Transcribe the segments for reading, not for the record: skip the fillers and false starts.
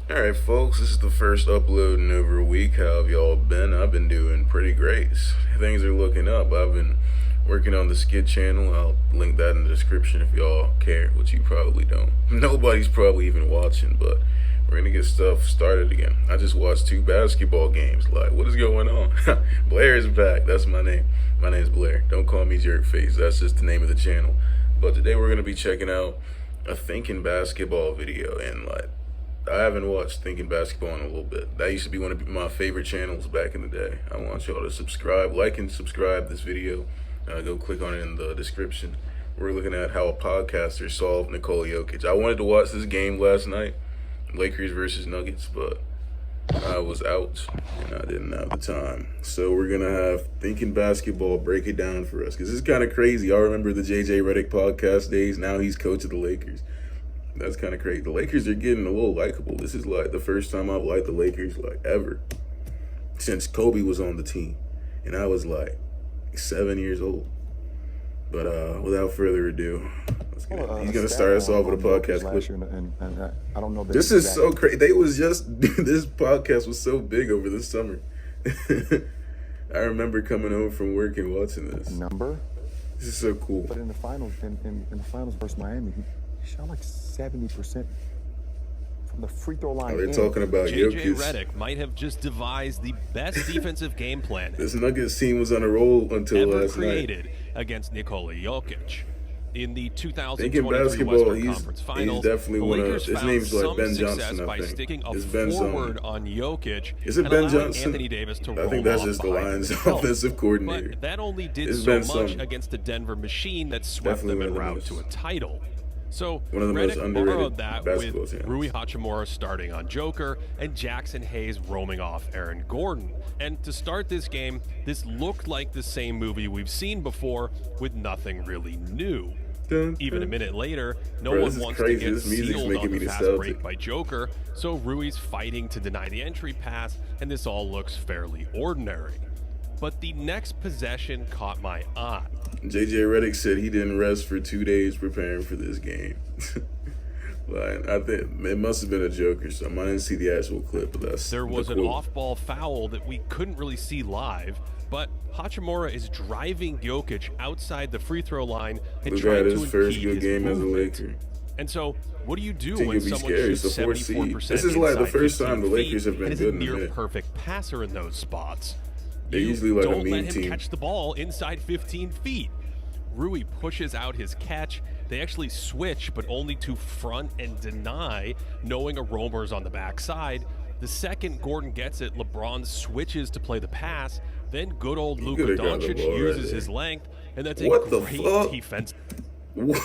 Alright, folks, this is the first upload in over a week. How have y'all been? I've been doing pretty great. Things are looking up. I've been working on the skid channel. I'll link that in the description if y'all care, which you probably don't. Nobody's probably even watching, but we're gonna get stuff started again. I just watched 2 basketball games. Like, what is going on? Blair is back. That's my name. My name's Blair. Don't call me Jerkface. That's just the name of the channel. But today we're gonna be checking out a thinking basketball video, and like, I haven't watched Thinking Basketball in a little bit. That used to be one of my favorite channels back in the day. I want y'all to subscribe, like and subscribe this video. Go click on it in the description. We're looking at how a podcaster solved Nikola Jokic. I wanted to watch this game last night, Lakers versus Nuggets, but I was out and I didn't have the time. So we're gonna have Thinking Basketball break it down for us, because it's kind of crazy. I remember the JJ Redick podcast days. Now he's coach of the Lakers. That's kind of crazy. The Lakers are getting a little likable. This is like the first time I've liked the Lakers like ever since Kobe was on the team, and I was like 7 years old. But without further ado, let's get it. He's gonna start us off with a podcast clip. And I don't know. This is so crazy. They was just this podcast was so big over the summer. I remember coming home from work and watching this. Number. This is so cool. But in the finals, in the finals versus Miami, he shot like 70% from the free throw line. Oh, they're talking about JJ Jokic. Redick might have just devised the best defensive game plan This Nuggets team was on a roll until ever last created night. against Nikola Jokic. In the Thinking 2023 basketball, Western he's Conference Finals, definitely the one of Lakers his found name's like some Ben success Johnson, I by think. sticking a It's Ben forward Zone. on Jokic Is it and Ben allowing Johnson? Anthony Davis to I roll think that's off just the behind Lions' himself. offensive coordinator. But that only did It's so Ben much Summer. against the Denver Machine that swept Definitely them en one of the route to a most- title. So one of the most Redick underrated borrowed that basketball with channels. Rui Hachimura starting on Joker and Jackson Hayes roaming off Aaron Gordon. And to start this game, this looked like the same movie we've seen before with nothing really new. Even a minute later, no Bro, one this is wants crazy. to get This music's sealed making on me the fast nostalgic. break by Joker, so Rui's fighting to deny the entry pass, and this all looks fairly ordinary. But the next possession caught my eye. JJ Redick said he didn't rest for 2 days preparing for this game. Like, I think it must have been a joke or something. I didn't see the actual clip, but that's There was the an quote. off-ball foul that we couldn't really see live, but Hachimura is driving Jokic outside the free throw line and Luka trying had to his first impede good his game as a movement. Laker. And so, what do you do Think when it'd be someone scary. shoots It's a 4th seed. 74% This is like the inside first time the 15 Lakers have feet been and good in is a a near minute. perfect passer in those spots? They're You usually like a don't mean let him team. catch the ball inside 15 feet. Rui pushes out his catch. They actually switch, but only to front and deny, knowing a roamer's on the backside. The second Gordon gets it, LeBron switches to play the pass. Then good old Luka could've got the Doncic ball right uses there. his length, and that's What a the great fuck? defense What?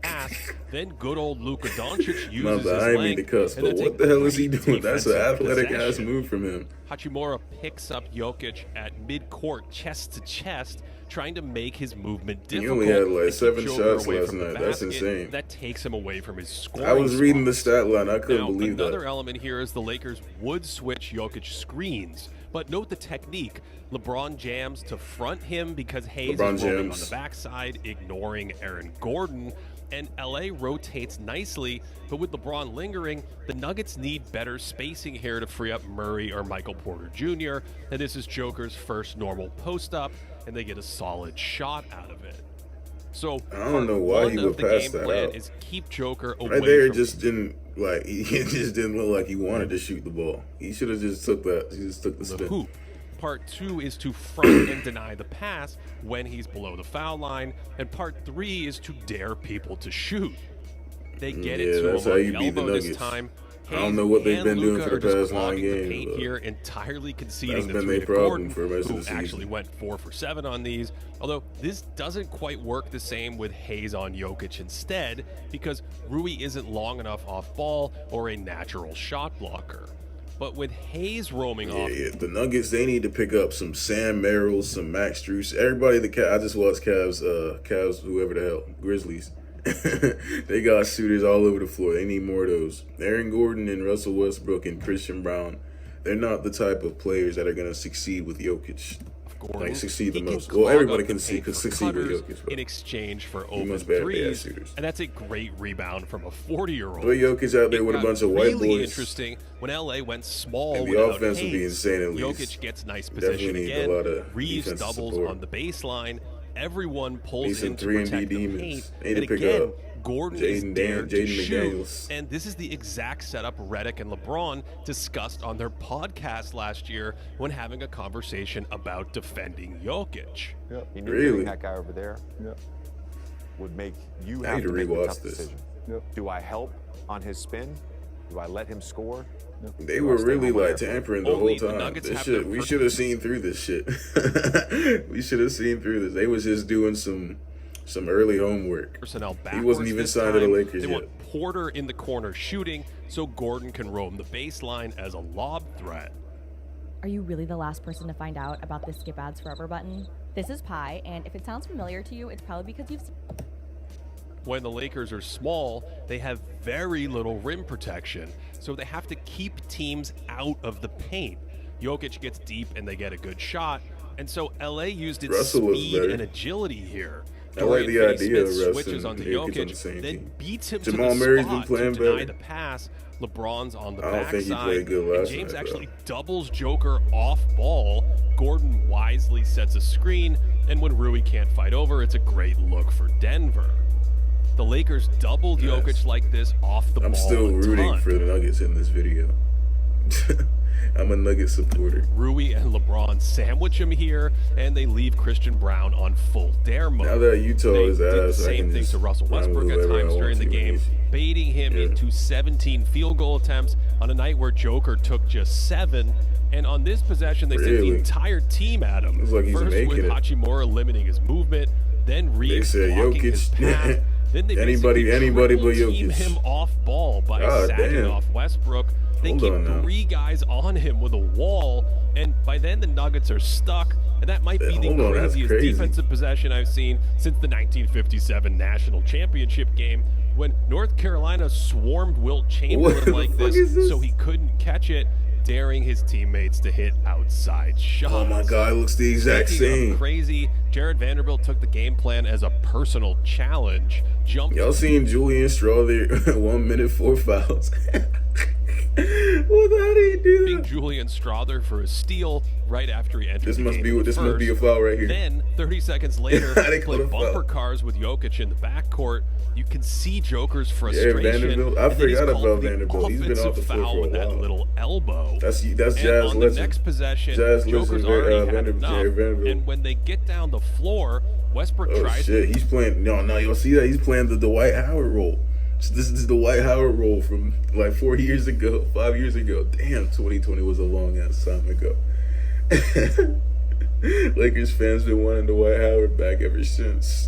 pass. Then good old Luka Doncic My uses bad, his I didn't mean length, to cuss, and but that's a what the hell is he great doing? That's an defensive athletic ass possession. move from him. Hachimura picks up Jokic at midcourt, chest to chest, trying to make his movement He difficult. only had, like, and keep 7 Joker shots away last from the night. That's basket. insane. That takes him away from his scoring I was reading the spots. stat line. I couldn't Now, believe another that. element here is the Lakers would switch Jokic screens, but note the technique. LeBron jams to front him because Hayes LeBron is roaming on jams. the backside, ignoring Aaron Gordon. And LA rotates nicely, but with LeBron lingering, the Nuggets need better spacing here to free up Murray or Michael Porter Jr. And this is Joker's first normal post-up, and they get a solid shot out of it. So I don't know why part he one would of the pass game that plan out. is keep Joker away Right there, it from just didn't like he just didn't look like he wanted to shoot the ball. He should have just took that. He just took the the spin. hoop. Part 2 is to front and deny the pass when he's below the foul line, and part 3 is to dare people to shoot. They get Yeah, it to that's him how on you the beat the elbow this Nuggets. time. I don't know what they've and been doing Luka for the are just past 9 clogging the games, paint but here, entirely conceding that's the been 3 their to problem Gordon, for the rest of who the season. actually went 4 for 7 on these. Although this doesn't quite work the same with Hayes on Jokic instead, because Rui isn't long enough off ball or a natural shot blocker. But with Hayes roaming off, Yeah, the Nuggets, they need to pick up some Sam Merrill, some Max Strus. Everybody, I just watched Cavs, whoever the hell, Grizzlies. They got shooters all over the floor. They need more of those. Aaron Gordon and Russell Westbrook and Christian Brown, they're not the type of players that are going to succeed with Jokic. Gordon, like succeed the he most. can Well, clog everybody up can the paint for succeed with cutters Jokic, but in exchange for he open must bad threes, shooters. and that's a great rebound from a 40-year-old. But Jokic out there with a bunch of white really boys. interesting when LA went small And the without offense would be Hayes. insane at least. Jokic gets nice Definitely possession need again. a lot of Reeves defensive doubles support. on the baseline. Everyone Need pulls some in to 3 and D protect the demons. paint. They need And to pick again, up Gordon is dared to Jaden shoot. McDaniels. And this is the exact setup Redick and LeBron discussed on their podcast last year when having a conversation about defending Jokic. Yep. He knew Really? getting that guy over there Yep. would make you I have need to to make the rewatch tough this. decision. Yep. Do I help on his spin? Do I let him score? They Do were I stay really home on like their tampering the Only whole the time. Nuggets This have shit, their we first- should have seen through this shit. We should have seen through this. They was just doing some early homework. Personnel He wasn't backwards even this signed to the time. Lakers They yet. want Porter in the corner shooting so Gordon can roam the baseline as a lob threat. Are you really the last person to find out about the Skip Ads Forever button? This is Pi, and if it sounds familiar to you, it's probably because you've When the Lakers are small, they have very little rim protection, so they have to keep teams out of the paint. Jokic gets deep and they get a good shot, and so LA used its Russell looks speed better. and agility here. I like Dorian the idea Finney-Smith of Russ switches and onto Jokic on the Jokic, same then team. beats him Jamal to the Murray's been spot playing to deny better. the pass. LeBron's on the I don't think he backside, played good and last James night, actually though. doubles Joker off ball. Gordon wisely sets a screen, and when Rui can't fight over, it's a great look for Denver. The Lakers doubled Nice. Jokic like this off the I'm ball still a rooting ton. for the Nuggets in this video. I'm a Nugget supporter. Rui and LeBron sandwich him here, and they leave Christian Brown on full dare mode. Now that Utah They is did the ass, I same can thing just to Russell run with Westbrook at whoever I times want during the to when game, he's- baiting him Yeah. into 17 field goal attempts on a night where Joker took just 7. And on this possession, they sent the Really? entire team at him. Looks like he's First making with it. Hachimura limiting his movement, then They Reeves said blocking his Jokic. path. Then they Anybody basically but triple team Jokic. him off ball by God sacking damn. off Westbrook. They Hold keep on now. 3 guys on him with a wall, and by then the Nuggets are stuck. And that might be the Hold on, that's craziest crazy. defensive possession I've seen since the 1957 National Championship game, when North Carolina swarmed Wilt Chamberlain What the like fuck is this? so he couldn't catch it, daring his teammates to hit outside shots. Oh my God, it looks the exact Speaking of same. crazy, Jared Vanderbilt took the game plan as a personal challenge. Jumped Y'all seen Julian Strawther 1 minute 4 fouls? How did he do that? Julian Strawther for a steal right after he entered This the must game be in the this must be a first. foul right here. Then, 30 seconds later, They they call play it a foul. bumper cars with Jokic in the backcourt. You can see Joker's frustration. Vanderbilt. I and then he's forgot called about for the Vanderbilt. He's been off offensive the floor foul for a with that while. little elbow. That's And Jazz on legend. the next possession, Jazz Joker's legend, already had Jared enough. Vanderbilt. And when they get down the floor, Westbrook Oh tries shit, he's playing. No, you'll see that he's playing the Dwight Howard role. So this is the Dwight Howard role from like 4 years ago, 5 years ago. Damn, 2020 was a long ass time ago. Lakers fans been wanting Dwight Howard back ever since.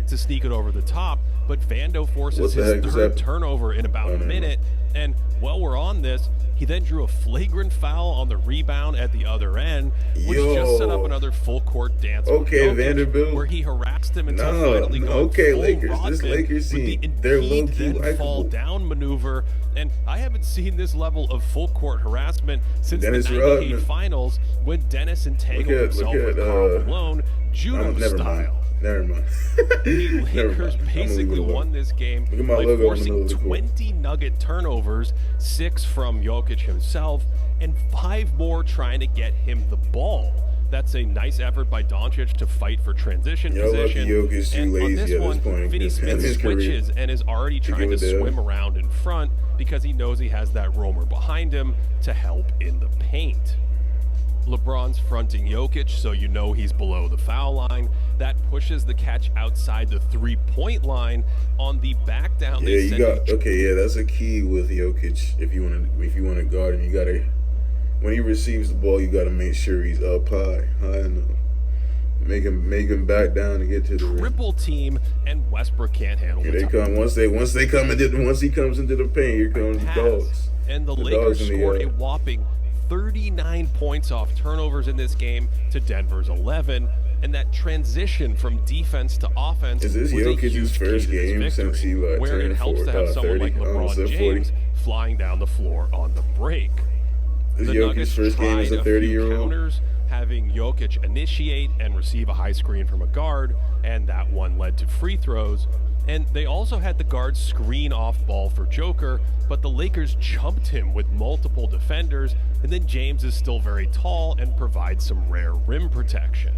to sneak it over the top, but Vando forces What the his heck is third that? turnover in about Oh, a never minute. And while we're on this, he then drew a flagrant foul on the rebound at the other end, which just set up Yo. another full court dance with Okay, Jokic, Vanderbilt. where he harassed him until No, finally going okay, full Lakers. This Rodman Lakers with the team, they're impede low-key then fall likable. down maneuver. And I haven't seen this level of full court harassment since Dennis the 98 Rodman. finals, when Dennis entangled himself with Karl Malone, judo never style. mind. Never mind. The Never Lakers mind. I'm gonna basically leave it alone. won this game Look at my by logo in the forcing middle of the court. 20 Nugget turnovers, 6 from Jokic himself, and 5 more trying to get him the ball. That's a nice effort by Doncic to fight for transition Y'all lucky position. Jokic too And on lazy this at this one, point in Finney-Smith his career switches and is already trying to give a damn. swim around in front because he knows he has that roamer behind him to help in the paint. LeBron's fronting Jokic, so you know he's below the foul line. That pushes the catch outside the three-point line. On the back down, Yeah, they you send got him okay. Yeah, that's a key with Jokic. If you want to guard him, you gotta. When he receives the ball, you gotta make sure he's up high enough. Make him back down to get to the rim. triple team, and Westbrook can't handle Here the they top come. Once he comes into the paint, here comes the pass. dogs. And the The Lakers dogs in the, scored a whopping 39 points off turnovers in this game to Denver's 11. And that transition from defense to offense Is this was a Jokic's huge first key to this game victory, since he, like, where it turned helps to have someone 30, like almost LeBron at 40? James flying down the floor on the break. This is The Jokic's Nuggets first game tried as a a few 30-year-old. counters, having Jokic initiate and receive a high screen from a guard, and that one led to free throws. And they also had the guard screen off ball for Joker, but the Lakers jumped him with multiple defenders, and then James is still very tall and provides some rare rim protection.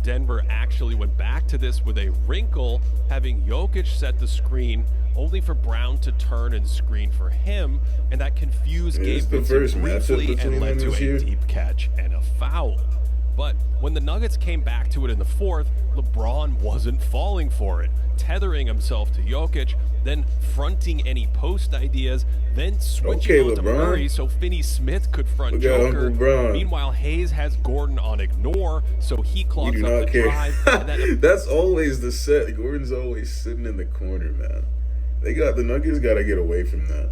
Denver actually went back to this with a wrinkle, having Jokic set the screen only for Brown to turn and screen for him, and that confused Gabe Vincent briefly and led to a deep catch and a foul. But when the Nuggets came back to it in the fourth, LeBron wasn't falling for it, tethering himself to Jokic, then fronting any post ideas, then switching on to Murray so Finney-Smith could front Joker. Meanwhile, Hayes has Gordon on ignore, so he clogs up the drive. And that's always the set. Gordon's always sitting in the corner, man. The Nuggets got to get away from that.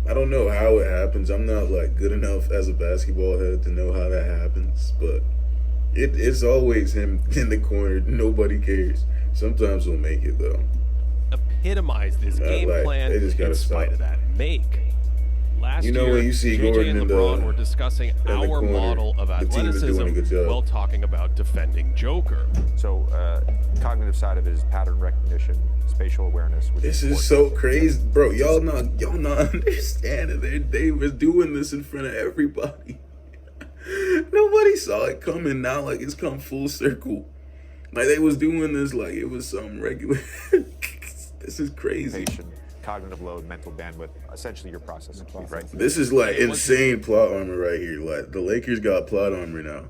I don't know how it happens. I'm not like good enough as a basketball head to know how that happens, but it's always him in the corner. Nobody cares. Sometimes he'll make it though. Epitomized his game plan in spite of that make. Last year, when you see JJ Gordon and LeBron were discussing our model of athleticism while talking about defending Joker. So, cognitive side of it is pattern recognition, spatial awareness. This is so crazy, bro. Y'all not understanding. They was doing this in front of everybody. Nobody saw it coming. Now, like it's come full circle. Like they was doing this like it was some regular. This is crazy. Cognitive load, mental bandwidth, essentially your processing speed, right? This is like insane plot armor right here. Like the Lakers got plot armor now.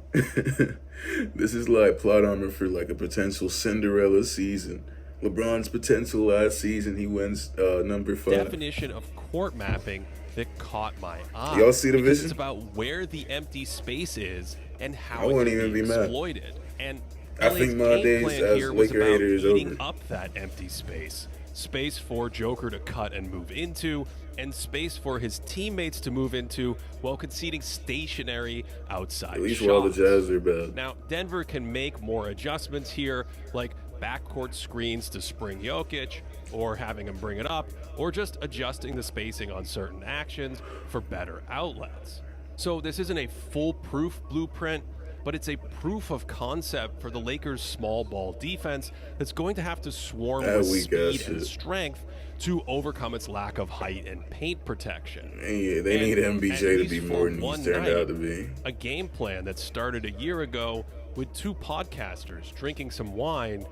This is like plot armor for like a potential Cinderella season. LeBron's potential last season, he wins number 5. Definition of court mapping that caught my eye. Y'all see the vision? It's about where the empty space is and how I it wouldn't can even be be mad. exploited. And I think my days as Laker hater is eating over. up that empty space. Space for Joker to cut and move into, and space for his teammates to move into while conceding stationary outside At least shots. while the Jazz are bad. Now, Denver can make more adjustments here, like backcourt screens to spring Jokic, or having him bring it up, or just adjusting the spacing on certain actions for better outlets. So this isn't a foolproof blueprint, but it's a proof of concept for the Lakers' small ball defense that's going to have to swarm with speed and strength to overcome its lack of height and paint protection. Yeah, they need MBJ to be more than he's turned out to be. A game plan that started a year ago with 2 podcasters drinking some wine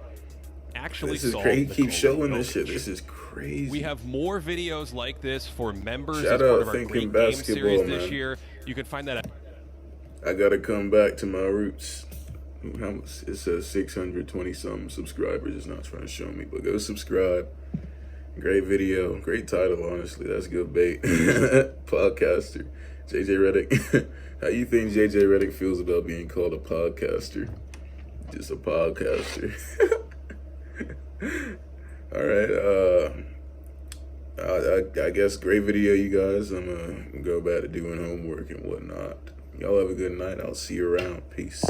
actually solved the He keeps showing this Jokic. shit. This is crazy. We have more videos like this for members Shout as part out of our Thinking Great Game Basketball, series man. this year. You can find that at I gotta come back to my roots. How much? It says 620 something subscribers. It's not trying to show me, but go subscribe. Great video, great title. Honestly, that's good bait. Podcaster, JJ Redick. How you think JJ Redick feels about being called a podcaster? Just a podcaster. All right. I guess great video, you guys. I'm gonna go back to doing homework and whatnot. Y'all have a good night. I'll see you around. Peace.